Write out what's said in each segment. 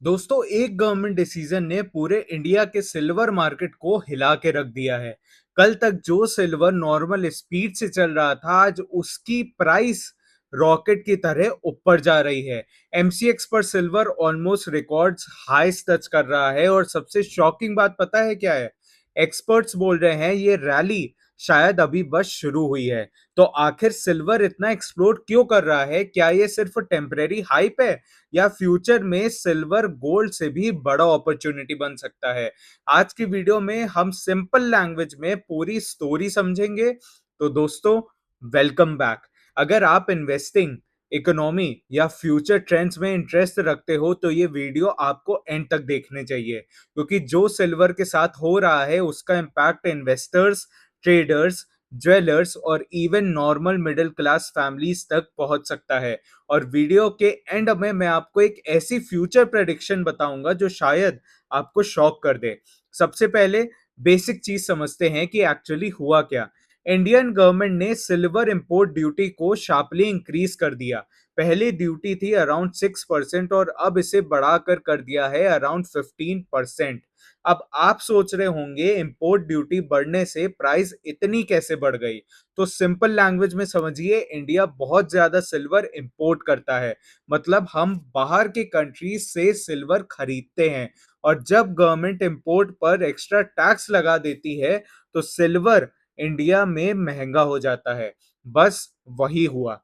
दोस्तों, एक government decision ने पूरे इंडिया के सिल्वर मार्केट को हिला के रख दिया है। कल तक जो सिल्वर नॉर्मल स्पीड से चल रहा था, आज उसकी प्राइस रॉकेट की तरह ऊपर जा रही है। एमसीएक्स पर सिल्वर ऑलमोस्ट रिकॉर्ड्स हाईस टच कर रहा है और सबसे शॉकिंग बात पता है क्या है? एक्सपर्ट्स बोल रहे हैं ये रैली शायद अभी बस शुरू हुई है। तो आखिर सिल्वर इतना एक्सप्लोड क्यों कर रहा है? क्या ये सिर्फ टेम्परेरी हाइप है या फ्यूचर में सिल्वर गोल्ड से भी बड़ा अपॉर्चुनिटी बन सकता है? आज की वीडियो में हम सिंपल लैंग्वेज में पूरी स्टोरी समझेंगे। तो दोस्तों, वेलकम बैक। अगर आप इन्वेस्टिंग, इकोनॉमी या फ्यूचर ट्रेंड्स में इंटरेस्ट रखते हो तो ये वीडियो आपको एंड तक देखने चाहिए, क्योंकि जो सिल्वर के साथ हो रहा है उसका इम्पैक्ट इन्वेस्टर्स, ट्रेडर्स, ज्वेलर्स और even normal middle class families तक पहुंच सकता है। और वीडियो के एंड में मैं आपको एक ऐसी फ्यूचर प्रेडिक्शन बताऊंगा जो शायद आपको शॉक कर दे। सबसे पहले बेसिक चीज समझते हैं कि एक्चुअली हुआ क्या। इंडियन गवर्नमेंट ने सिल्वर इंपोर्ट ड्यूटी को शार्पली इंक्रीज कर दिया। पहले ड्यूटी थी अराउंड 6% और अब इसे बढ़ाकर कर दिया है अराउंड 15%। अब आप सोच रहे होंगे इंपोर्ट ड्यूटी बढ़ने से प्राइस इतनी कैसे बढ़ गई? तो सिंपल लैंग्वेज में समझिए, इंडिया बहुत ज्यादा सिल्वर इंपोर्ट करता है। मतलब हम बाहर के कंट्रीज से सिल्वर खरीदते हैं, और जब गवर्नमेंट इंपोर्ट पर एक्स्ट्रा टैक्स लगा देती है तो सिल्वर इंडिया में महंगा हो जाता है। बस वही हुआ,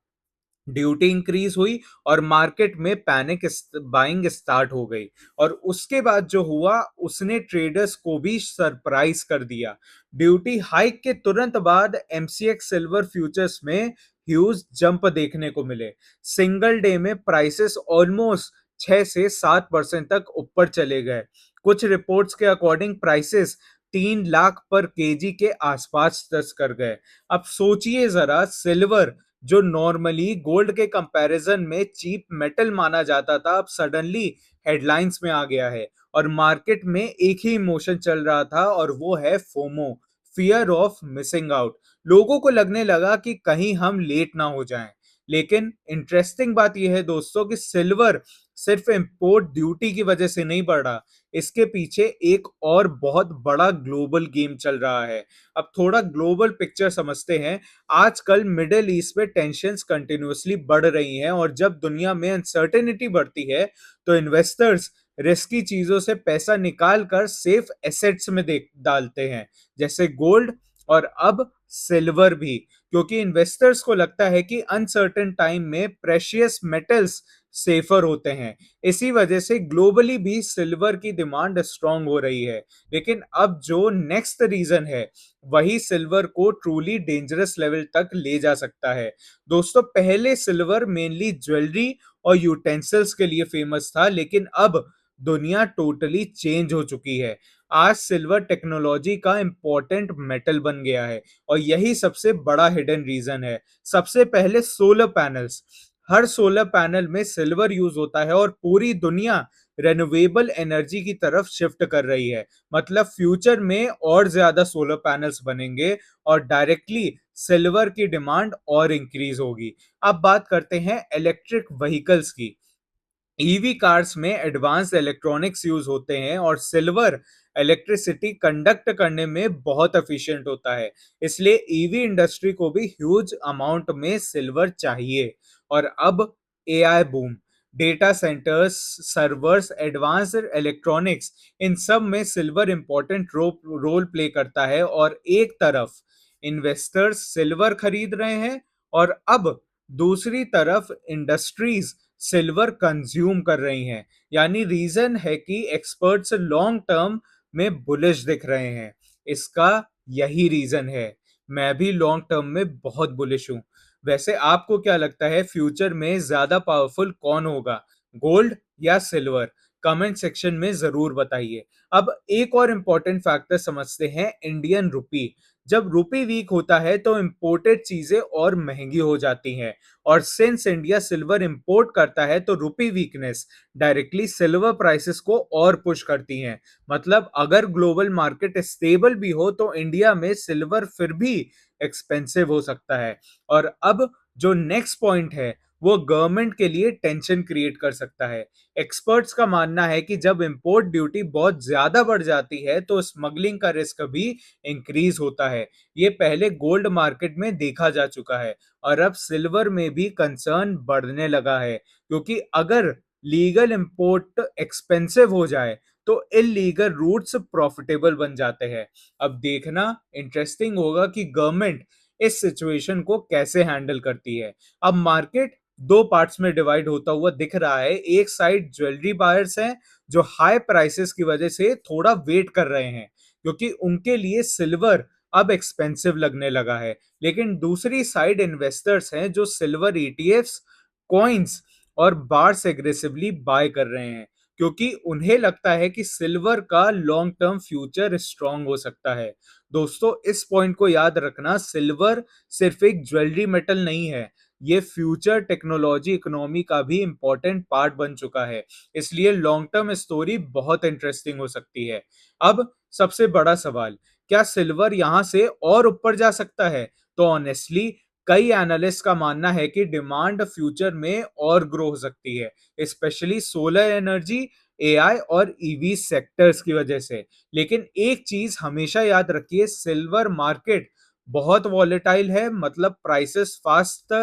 ड्यूटी इंक्रीज हुई और मार्केट में पैनिक बाइंग स्टार्ट हो गई। और उसके बाद जो हुआ उसने ट्रेडर्स को भी सरप्राइज कर दिया। ड्यूटी हाइक के तुरंत बाद एमसीएक्स सिल्वर फ्यूचर्स में ह्यूज जंप देखने को मिले। सिंगल डे में प्राइसेस ऑलमोस्ट 6 से 7% तक ऊपर चले गए। कुछ रिपोर्ट्स के अकॉर्डिंग प्राइसेस 3 लाख पर केजी के आसपास टच कर गए। अब सोचिए जरा, सिल्वर जो नॉर्मली गोल्ड के कंपैरिजन में चीप मेटल माना जाता था, अब सडनली हेडलाइंस में आ गया है। और मार्केट में एक ही इमोशन चल रहा था और वो है FOMO, fear of missing out. लोगों को लगने लगा कि कहीं हम लेट ना हो जाएं। लेकिन इंटरेस्टिंग बात यह है दोस्तों कि सिल्वर सिर्फ इंपोर्ट ड्यूटी की वजह से नहीं बढ़ा। इसके पीछे एक और बहुत बड़ा ग्लोबल गेम चल रहा है। अब थोड़ा ग्लोबल पिक्चर समझते हैं। आजकल मिडिल ईस्ट में टेंशन्स कंटिन्यूअसली बढ़ रही हैं, और जब दुनिया में अनसर्टेनिटी बढ़ती है तो इन्वेस्टर्स रिस्की चीजों से पैसा निकाल कर सेफ एसेट्स में देख डालते हैं, जैसे गोल्ड और अब सिल्वर भी। क्योंकि इन्वेस्टर्स को लगता है कि अनसर्टेन टाइम में प्रेशियस मेटल्स सेफर होते हैं। इसी वजह से ग्लोबली भी सिल्वर की डिमांड स्ट्रांग हो रही है। लेकिन अब जो नेक्स्ट रीजन है वही सिल्वर को ट्रूली डेंजरस लेवल तक ले जा सकता है। दोस्तों, पहले सिल्वर मेनली ज्वेलरी और यूटेंसिल्स के लिए फेमस था, लेकिन अब दुनिया टोटली चेंज हो चुकी है। आज सिल्वर टेक्नोलॉजी का इंपॉर्टेंट मेटल बन गया है, और यही सबसे बड़ा हिडन रीजन है। सबसे पहले सोलर पैनल्स। हर सोलर पैनल में सिल्वर यूज होता है और पूरी दुनिया रेन्युएबल एनर्जी की तरफ शिफ्ट कर रही है। मतलब फ्यूचर में और ज्यादा सोलर पैनल्स बनेंगे और डायरेक्टली सिल्वर की डिमांड और इंक्रीज होगी। अब बात करते हैं इलेक्ट्रिक व्हीकल्स की। ईवी कार्स में एडवांस्ड इलेक्ट्रॉनिक्स यूज होते हैं और सिल्वर इलेक्ट्रिसिटी कंडक्ट करने में बहुत एफिशिएंट होता है। इसलिए ईवी इंडस्ट्री को भी ह्यूज अमाउंट में सिल्वर चाहिए। और अब AI boom, data centres, servers, advanced electronics, इन सब में सिल्वर इंपॉर्टेंट रोल प्ले करता है। और एक तरफ इन्वेस्टर्स सिल्वर खरीद रहे हैं और अब दूसरी तरफ इंडस्ट्रीज सिल्वर कंज्यूम कर रही हैं। यानी रीजन है कि एक्सपर्ट्स लॉन्ग टर्म में बुलिश दिख रहे हैं। इसका यही रीजन है, मैं भी लॉन्ग टर्म में बहुत बुलिश हूं। वैसे आपको क्या लगता है, फ्यूचर में ज्यादा पावरफुल कौन होगा, गोल्ड या सिल्वर? कमेंट सेक्शन में जरूर बताइए। अब एक और इंपॉर्टेंट फैक्टर समझते हैं, इंडियन रुपी। जब रुपी वीक होता है तो इंपोर्टेड चीजें और महंगी हो जाती हैं, और सिंस इंडिया सिल्वर इंपोर्ट करता है तो रुपी वीकनेस डायरेक्टली सिल्वर प्राइसेस को और पुश करती हैं। मतलब अगर ग्लोबल मार्केट स्टेबल भी हो तो इंडिया में सिल्वर फिर भी एक्सपेंसिव हो सकता है। और अब जो नेक्स्ट पॉइंट है वो गवर्नमेंट के लिए टेंशन क्रिएट कर सकता है। एक्सपर्ट्स का मानना है कि जब इंपोर्ट ड्यूटी बहुत ज़्यादा बढ़ जाती है, तो स्मगलिंग का रिस्क भी इंक्रीज़ होता है। ये पहले गोल्ड मार्केट में देखा जा चुका है और अब सिल्वर में भी कंसर्न बढ़ने लगा है, क्योंकि अगर लीगल इंपोर्ट एक्सपेंसिव हो जाए, तो इल्लीगल रूट्स प्रॉफिटेबल बन जाते हैं। अब देखना इंटरेस्टिंग होगा कि गवर्नमेंट इस सिचुएशन को कैसे हैंडल करती है। अब मार्केट दो पार्ट्स में डिवाइड होता हुआ दिख रहा है। एक साइड ज्वेलरी बायर्स हैं, जो हाई प्राइसेस की वजह से थोड़ा वेट कर रहे हैं, क्योंकि उनके लिए सिल्वर अब एक्सपेंसिव लगने लगा है। लेकिन दूसरी साइड इन्वेस्टर्स हैं, जो सिल्वर ईटीएफ्स, कॉइन्स और बार्स एग्रेसिवली बाय कर रहे हैं, क्योंकि उन्हें लगता है कि सिल्वर का लॉन्ग टर्म फ्यूचर स्ट्रांग हो सकता है। दोस्तों, इस पॉइंट को याद रखना, सिल्वर सिर्फ एक ज्वेलरी मेटल नहीं है, ये फ्यूचर टेक्नोलॉजी इकोनॉमी का भी इंपॉर्टेंट पार्ट बन चुका है। इसलिए लॉन्ग टर्म स्टोरी बहुत इंटरेस्टिंग हो सकती है। अब सबसे बड़ा सवाल, क्या सिल्वर यहां से और ऊपर जा सकता है? तो ऑनेस्टली कई एनालिस्ट का मानना है कि डिमांड फ्यूचर में और ग्रो हो सकती है, स्पेशली सोलर एनर्जी, एआई और ईवी सेक्टर्स की वजह से। लेकिन एक चीज हमेशा याद रखिए, सिल्वर मार्केट बहुत वॉलेटाइल है, मतलब प्राइसेस फास्ट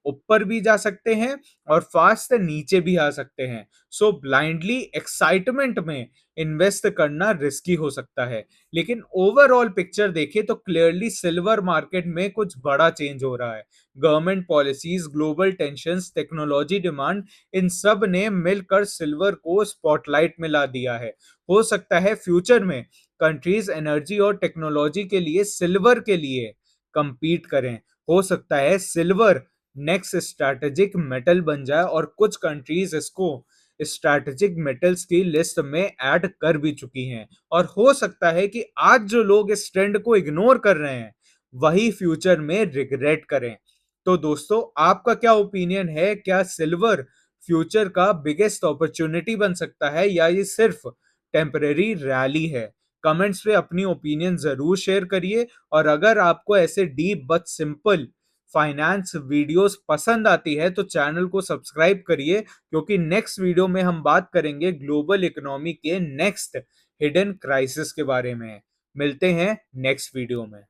ऊपर भी जा सकते हैं और फास्ट नीचे भी आ सकते हैं। सो ब्लाइंडली एक्साइटमेंट में इन्वेस्ट करना रिस्की हो सकता है। लेकिन ओवरऑल पिक्चर देखें तो क्लियरली सिल्वर मार्केट में कुछ बड़ा चेंज हो रहा है। Government policies, global tensions, technology demand, इन सब ने मिलकर सिल्वर को स्पॉटलाइट में ला दिया है। हो सकता है फ्यूचर में कंट्रीज एनर्जी और टेक्नोलॉजी के लिए सिल्वर के लिए compete करें। हो सकता है सिल्वर नेक्स्ट स्ट्रैटेजिक मेटल बन जाए और कुछ कंट्रीज इसको स्ट्रैटेजिक मेटल्स की लिस्ट में ऐड कर भी चुकी हैं। और हो सकता है कि आज जो लोग इस ट्रेंड को इग्नोर कर रहे हैं, वही फ्यूचर में रिग्रेट करें। तो दोस्तों, आपका क्या ओपिनियन है? क्या सिल्वर फ्यूचर का बिगेस्ट अपॉर्चुनिटी बन सकता है, या ये सिर्फ टेम्परेरी रैली है? कमेंट्स पे अपनी ओपिनियन जरूर शेयर करिए। और अगर आपको ऐसे deep but simple finance videos पसंद आती है, तो चैनल को सब्सक्राइब करिए, क्योंकि नेक्स्ट वीडियो में हम बात करेंगे ग्लोबल इकोनॉमी के नेक्स्ट हिडन क्राइसिस के बारे में। मिलते हैं नेक्स्ट वीडियो में।